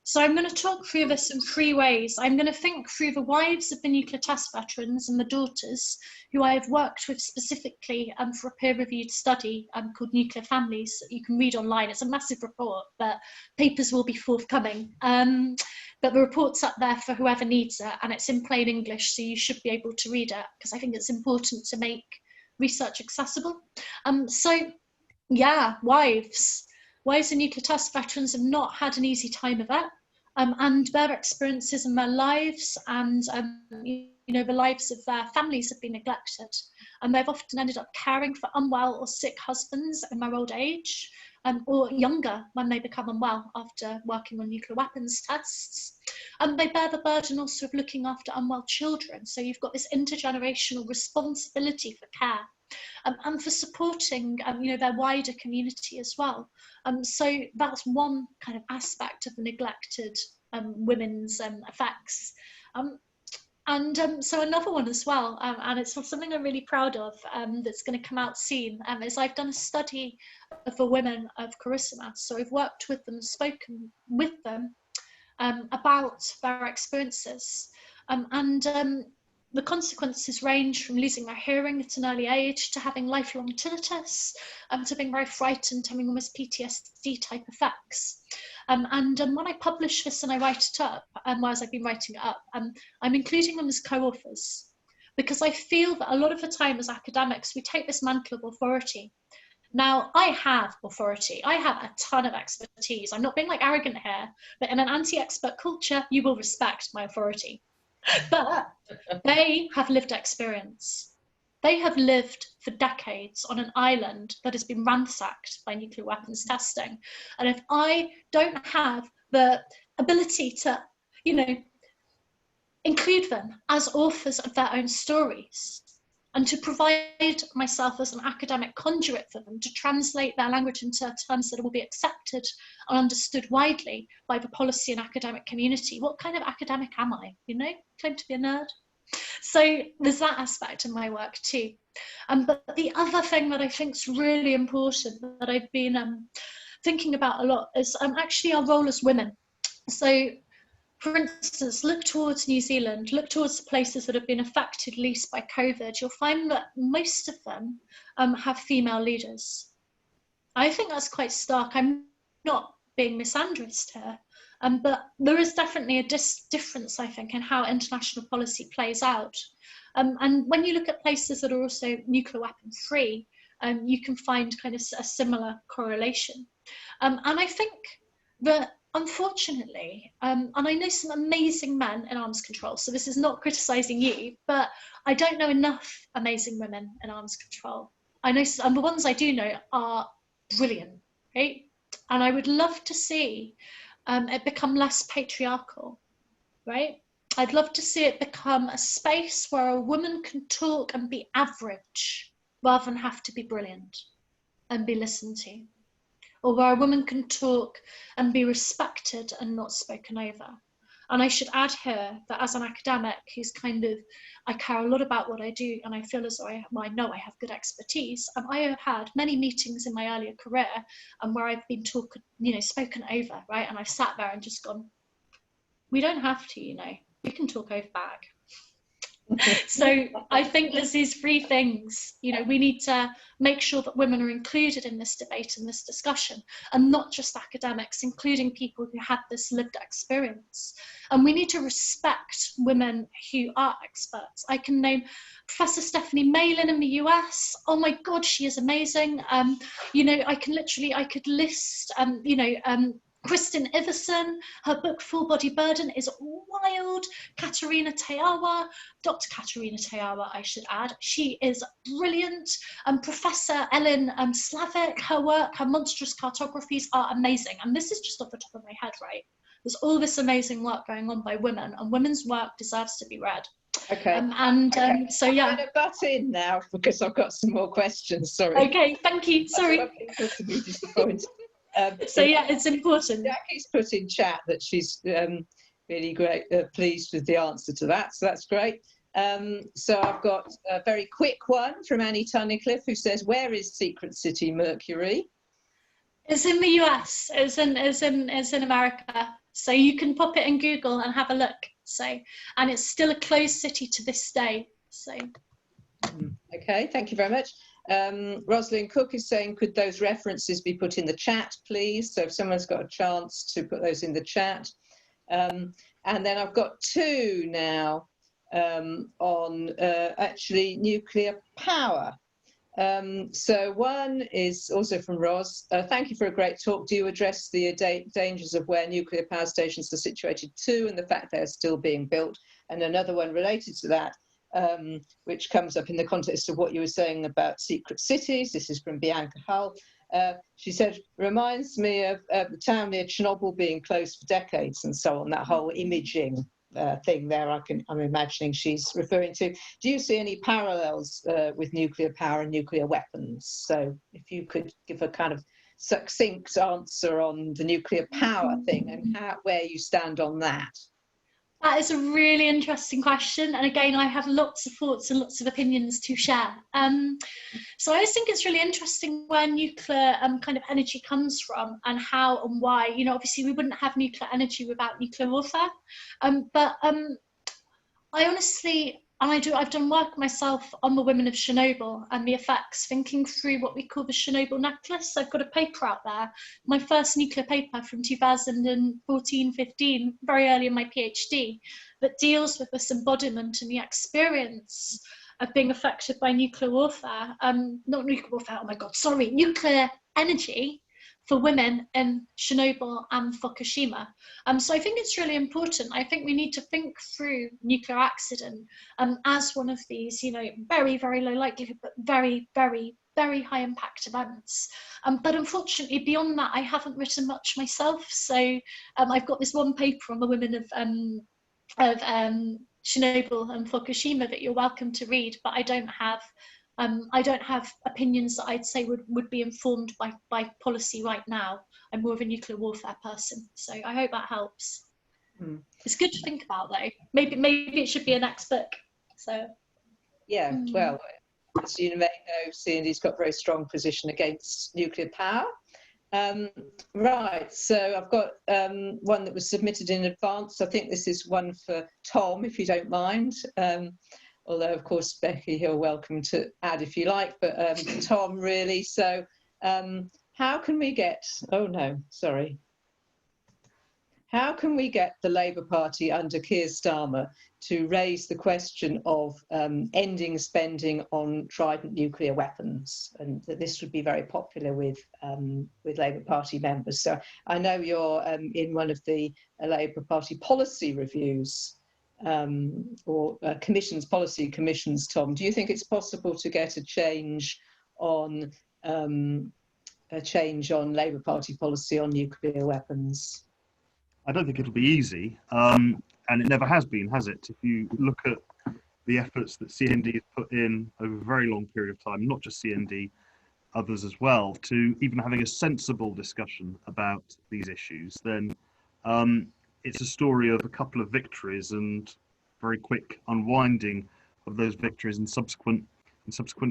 So I'm going to talk through this in 3 ways. I'm going to think through the wives of the nuclear test veterans and the daughters who I have worked with specifically for a peer-reviewed study called Nuclear Families that you can read online. It's a massive report, but papers will be forthcoming. But the report's up there for whoever needs it, and it's in plain English, so you should be able to read it, because I think it's important to make research accessible. So yeah, wives of nuclear test veterans have not had an easy time of it, and their experiences in their lives and the lives of their families have been neglected, and they've often ended up caring for unwell or sick husbands in their old age, or younger when they become unwell after working on nuclear weapons tests. They bear the burden also of looking after unwell children. So you've got this intergenerational responsibility for care. and for supporting their wider community as well. So that's one kind of aspect of the neglected women's effects. So another one as well, and it's something I'm really proud of, that's going to come out soon, is I've done a study of the women of Hiroshima. So I've worked with them, spoken with them about their experiences. The consequences range from losing their hearing at an early age to having lifelong tinnitus, to being very frightened, having almost PTSD type effects. When I publish this and I write it up, as I've been writing it up, I'm including them as co-authors, because I feel that a lot of the time as academics, we take this mantle of authority. Now, I have authority. I have a ton of expertise. I'm not being like arrogant here, but in an anti-expert culture, you will respect my authority. But they have lived experience. They have lived for decades on an island that has been ransacked by nuclear weapons testing. And if I don't have the ability to, include them as authors of their own stories, and to provide myself as an academic conduit for them to translate their language into terms that will be accepted and understood widely by the policy and academic community, what kind of academic am I? Claim to be a nerd. So there's that aspect in my work too. But the other thing that I think is really important that I've been thinking about a lot is actually our role as women. So, for instance, look towards New Zealand, look towards the places that have been affected least by COVID. You'll find that most of them have female leaders. I think that's quite stark. I'm not being misandrist here, but there is definitely a difference, I think, in how international policy plays out. And when you look at places that are also nuclear weapon free, you can find kind of a similar correlation. And I think that, unfortunately, and I know some amazing men in arms control, so this is not criticising you, but I don't know enough amazing women in arms control. I know, and the ones I do know are brilliant, right? And I would love to see it become less patriarchal, right? I'd love to see it become a space where a woman can talk and be average rather than have to be brilliant and be listened to. Or where a woman can talk and be respected and not spoken over. And I should add here that as an academic who's I care a lot about what I do, and I feel as though I know I have good expertise. I have had many meetings in my earlier career where I've been spoken over, right? And I've sat there and just gone, we don't have to, we can talk over back. So I think there's these three things, we need to make sure that women are included in this debate and this discussion, and not just academics, including people who have this lived experience. And we need to respect women who are experts. I can name Professor Stephanie Malin in the US. Oh my God, she is amazing. I could list, Kristen Iverson, her book Full Body Burden is wild. Katerina Teawa, Dr. Katerina Teawa, I should add, she is brilliant. Professor Ellen Slavic, her work, her monstrous cartographies are amazing. And this is just off the top of my head, right? There's all this amazing work going on by women, and women's work deserves to be read. Okay. So yeah. I'm going to butt in now because I've got some more questions. Sorry. Okay, thank you. Sorry. To be disappointed. So yeah, it's important. Jackie's put in chat that she's really great, pleased with the answer to that. So that's great. So I've got a very quick one from Annie Tunnicliffe who says, "Where is Secret City Mercury?" It's in the US. It's in America. So you can pop it in Google and have a look. So, and it's still a closed city to this day. So. Okay, thank you very much. Rosalind Cook is saying, could those references be put in the chat, please? So if someone's got a chance to put those in the chat. And then I've got two now on actually nuclear power. So one is also from Ros. Thank you for a great talk. Do you address the dangers of where nuclear power stations are situated too, and the fact they're still being built? And another one related to that, which comes up in the context of what you were saying about secret cities. This is from Bianca Hull. She said, reminds me of the town near Chernobyl being closed for decades and so on, that whole imaging thing there. I'm imagining she's referring to. Do you see any parallels with nuclear power and nuclear weapons? So if you could give a kind of succinct answer on the nuclear power thing and where you stand on that. That is a really interesting question. And again, I have lots of thoughts and lots of opinions to share. So I just think it's really interesting where nuclear kind of energy comes from and how and why. You know, obviously we wouldn't have nuclear energy without nuclear warfare. But I honestly, and I've done work myself on the women of Chernobyl and the effects, thinking through what we call the Chernobyl necklace. I've got a paper out there, my first nuclear paper from 2014-15, very early in my PhD, that deals with this embodiment and the experience of being affected by nuclear warfare, not nuclear warfare, oh my God, sorry, nuclear energy for women in Chernobyl and Fukushima. So I think it's really important. I think we need to think through nuclear accident as one of these, you know, very, very low likelihood, but very, very, very high impact events. But unfortunately, beyond that, I haven't written much myself. So I've got this one paper on the women of Chernobyl and Fukushima that you're welcome to read, but I don't have opinions that I'd say would be informed by policy right now. I'm more of a nuclear warfare person, so I hope that helps. It's good to think about, though. Maybe it should be a next book. So yeah, well, as you may know, CND's got a very strong position against nuclear power. Right, so I've got one that was submitted in advance. I think this is one for Tom, if you don't mind. Although, of course, Becky, you're welcome to add if you like, but Tom, really. So how can we get, how can we get the Labour Party under Keir Starmer to raise the question of ending spending on Trident nuclear weapons? And that this would be very popular with Labour Party members. So I know you're in one of the Labour Party policy reviews or policy commissions, Tom. Do you think it's possible to get a change on Labour Party policy on nuclear weapons? I don't think it'll be easy, and it never has been, has it? If you look at the efforts that CND has put in over a very long period of time, not just CND, others as well, to even having a sensible discussion about these issues, then it's a story of a couple of victories and very quick unwinding of those victories in subsequent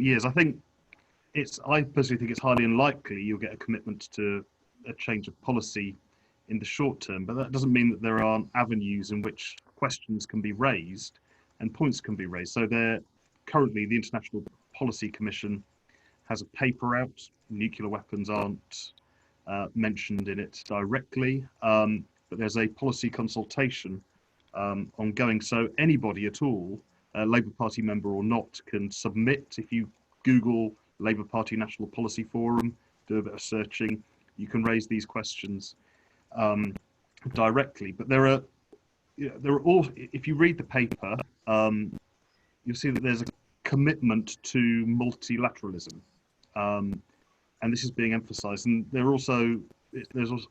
years. I personally think it's highly unlikely you'll get a commitment to a change of policy in the short term, but that doesn't mean that there aren't avenues in which questions can be raised and points can be raised. So currently the International Policy Commission has a paper out. Nuclear weapons aren't mentioned in it directly, but there's a policy consultation ongoing. So anybody at all, Labour Party member or not, can submit. If you Google Labour Party National Policy Forum, do a bit of searching, you can raise these questions directly. But there are all, if you read the paper, you'll see that there's a commitment to multilateralism, and this is being emphasised. And there's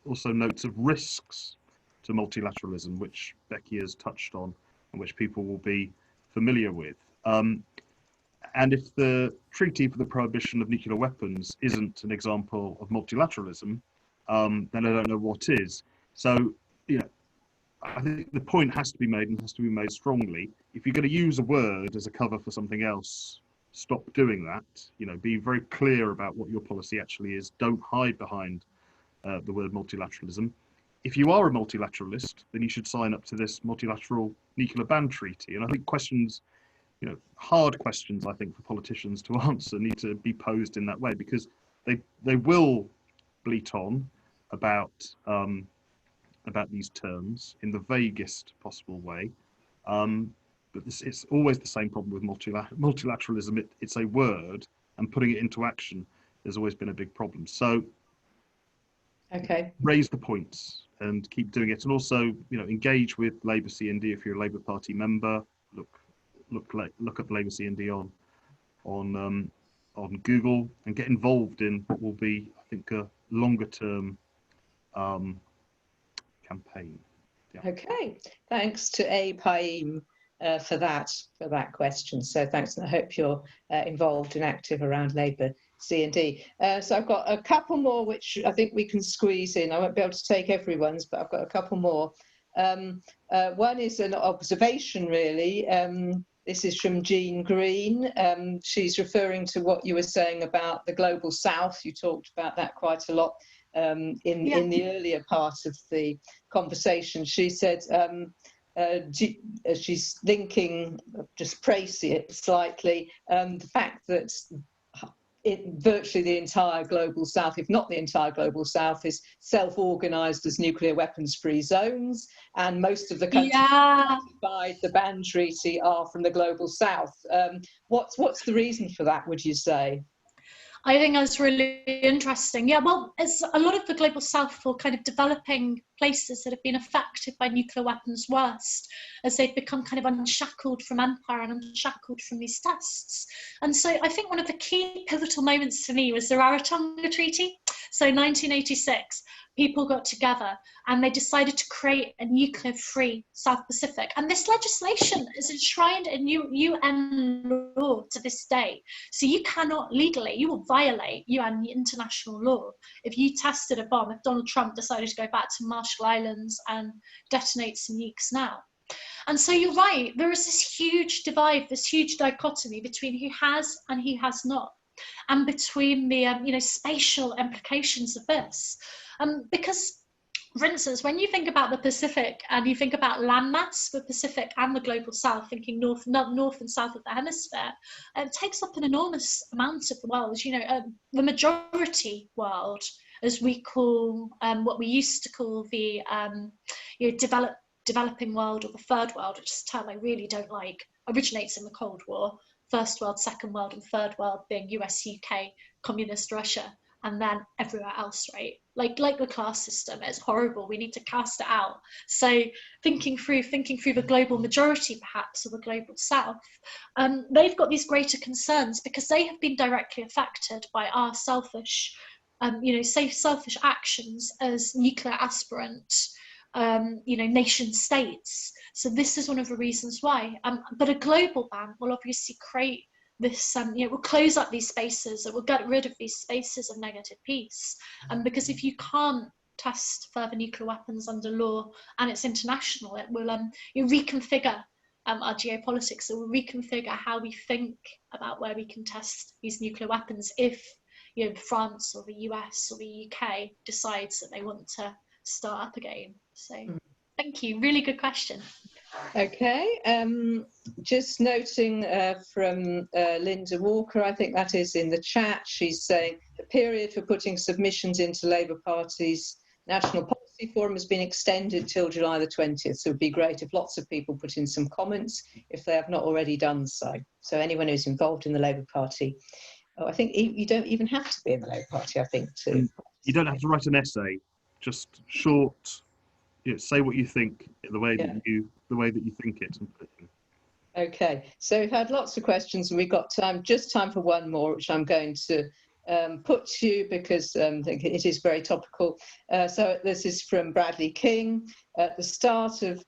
also notes of risks to multilateralism, which Becky has touched on, and which people will be familiar with. And if the Treaty for the Prohibition of Nuclear Weapons isn't an example of multilateralism, then I don't know what is. So, I think the point has to be made, and has to be made strongly. If you're going to use a word as a cover for something else, stop doing that. Be very clear about what your policy actually is. Don't hide behind the word multilateralism. If you are a multilateralist, then you should sign up to this multilateral nuclear ban treaty. And I think questions, hard questions, I think, for politicians to answer need to be posed in that way, because they will bleat on about these terms in the vaguest possible way. But it's always the same problem with multilateralism. It's a word, and putting it into action has always been a big problem. So raise the points and keep doing it, and also engage with Labour CND if you're a Labour Party member. Look up Labour CND on Google, and get involved in what will be, I think, a longer term campaign. Yeah. Okay, thanks to A. Paim for that question. So thanks, and I hope you're involved and active around Labour CND. So I've got a couple more which I think we can squeeze in. I won't be able to take everyone's, but I've got a couple more. One is an observation, really. This is from Jean Green. She's referring to what you were saying about the Global South. You talked about that quite a lot in the earlier part of the conversation. She said she's linking, just praise it slightly, the fact that virtually the entire Global South, if not the entire Global South, is self-organised as nuclear weapons-free zones, and most of the countries ratified the ban treaty are from the Global South. What's the reason for that, would you say? I think that's really interesting. Yeah, well, it's a lot of the Global South for kind of developing places that have been affected by nuclear weapons worst, as they've become kind of unshackled from empire and unshackled from these tests. And so I think one of the key pivotal moments for me was the Raritan Treaty. So 1986, people got together and they decided to create a nuclear-free South Pacific. And this legislation is enshrined in UN law to this day. So you cannot legally, you will violate UN international law if you tested a bomb, if Donald Trump decided to go back to Marshall Islands and detonate some nukes now. And so you're right, there is this huge divide, this huge dichotomy between who has and who has not, and between the spatial implications of this. Because, for instance, when you think about the Pacific and you think about landmass, the Pacific and the Global South, thinking north and south of the hemisphere, it takes up an enormous amount of the world. The majority world, as we call what we used to call the developing world, or the third world, which is a term I really don't like, originates in the Cold War. First world, second world, and third world being US, UK, communist Russia, and then everywhere else, right? Like the class system, it's horrible. We need to cast it out. So thinking through the global majority, perhaps, or the Global South, they've got these greater concerns because they have been directly affected by our selfish actions as nuclear aspirant, nation states. So this is one of the reasons why. But a global ban will obviously create this, will close up these spaces, it will get rid of these spaces of negative peace. Because if you can't test further nuclear weapons under law and it's international, it will reconfigure our geopolitics. It will reconfigure how we think about where we can test these nuclear weapons if France or the US or the UK decides that they want to start up again. So thank you, really good question. Okay, just noting from Linda Walker, I think that is in the chat, she's saying the period for putting submissions into Labour Party's National Policy Forum has been extended till July the 20th, so it would be great if lots of people put in some comments if they have not already done so. So anyone who's involved in the Labour Party, I think you don't even have to be in the Labour Party, I think, to... You don't have to write an essay, just short... say what you think the way that you think it and put it in. Okay, so we've had lots of questions and we've got just time for one more, which I'm going to put to you because I think it is very topical. So this is from Bradley King. At the start of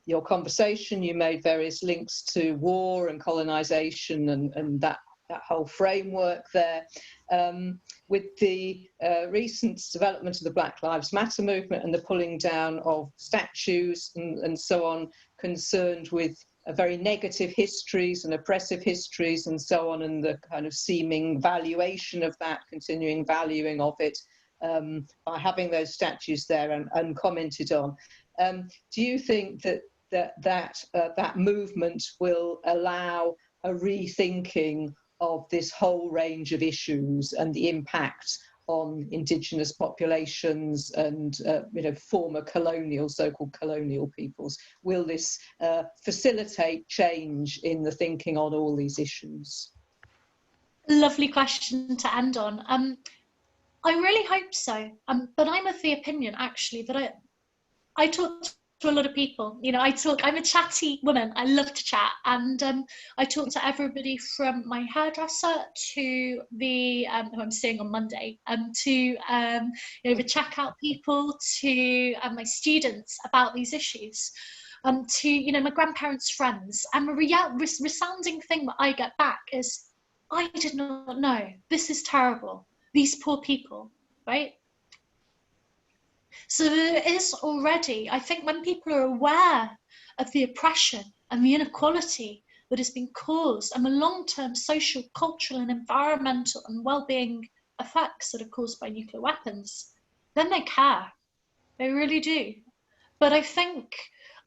your conversation, you made various links to war and colonisation and that whole framework there. With the recent development of the Black Lives Matter movement and the pulling down of statues and so on, concerned with very negative histories and oppressive histories and so on, and the kind of seeming valuation of that, continuing valuing of it by having those statues there and uncommented on. Do you think that movement will allow a rethinking of this whole range of issues and the impact on indigenous populations and former colonial, so-called colonial peoples? Will this facilitate change in the thinking on all these issues? Lovely question to end on. I really hope so. But I'm of the opinion, actually, that I talked to a lot of people. You know, I'm a chatty woman. I love to chat. And I talk to everybody from my hairdresser to the, who I'm seeing on Monday, to you know, the checkout people, to my students about these issues, to, you know, my grandparents' friends. And the resounding thing that I get back is, I did not know. This is terrible. These poor people, right? So there is already, I think, when people are aware of the oppression and the inequality that has been caused and the long-term social, cultural and environmental and well-being effects that are caused by nuclear weapons, then they care. They really do. But I think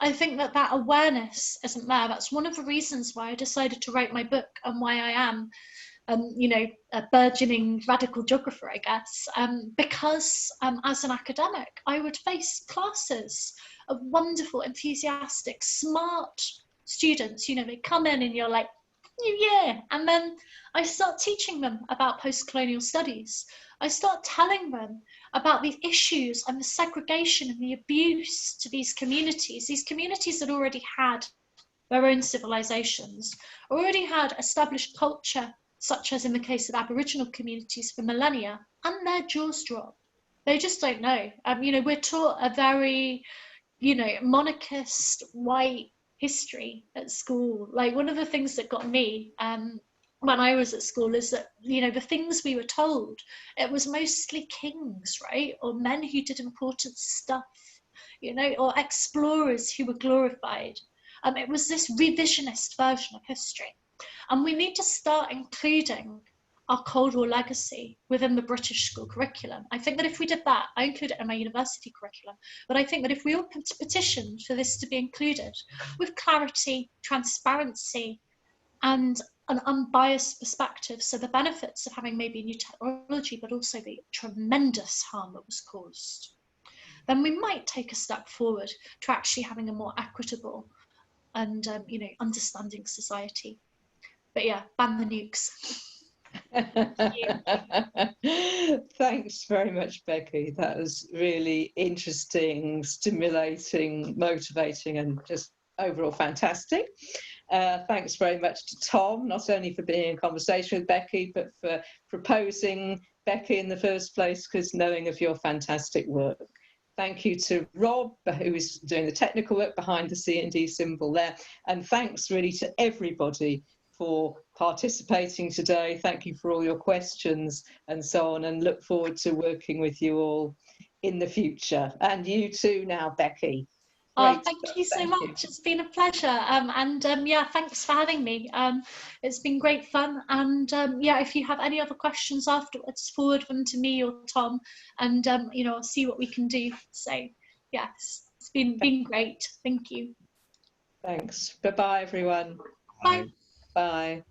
that awareness isn't there. That's one of the reasons why I decided to write my book and why I am you know, a burgeoning radical geographer, I guess, because as an academic, I would face classes of wonderful, enthusiastic, smart students. You know, they come in and you're like, New Year. And then I start teaching them about post-colonial studies. I start telling them about the issues and the segregation and the abuse to these communities that already had their own civilizations, already had established culture, such as in the case of Aboriginal communities for millennia, and their jaws drop. They just don't know. You know, we're taught a very, you know, monarchist white history at school. Like, one of the things that got me when I was at school is that, you know, the things we were told, it was mostly kings, right? Or men who did important stuff, you know, or explorers who were glorified. It was this revisionist version of history. And we need to start including our Cold War legacy within the British school curriculum. I think that if we did that, I include it in my university curriculum, but I think that if we all petitioned for this to be included with clarity, transparency, and an unbiased perspective, so the benefits of having maybe new technology, but also the tremendous harm that was caused, then we might take a step forward to actually having a more equitable and you know, understanding society. But yeah, ban the nukes. Thanks very much, Becky. That was really interesting, stimulating, motivating, and just overall fantastic. Thanks very much to Tom, not only for being in conversation with Becky, but for proposing Becky in the first place, because knowing of your fantastic work. Thank you to Rob, who is doing the technical work behind the CND symbol there. And thanks really to everybody for participating today. Thank you for all your questions and so on, and look forward to working with you all in the future. And you too now, Becky. Oh, thank you so much. It's been a pleasure. Yeah, thanks for having me. It's been great fun. And yeah, if you have any other questions afterwards, forward them to me or Tom, and you know, I'll see what we can do. So yes, it's been great. Thank you. Thanks. Bye-bye, everyone. Bye. Bye.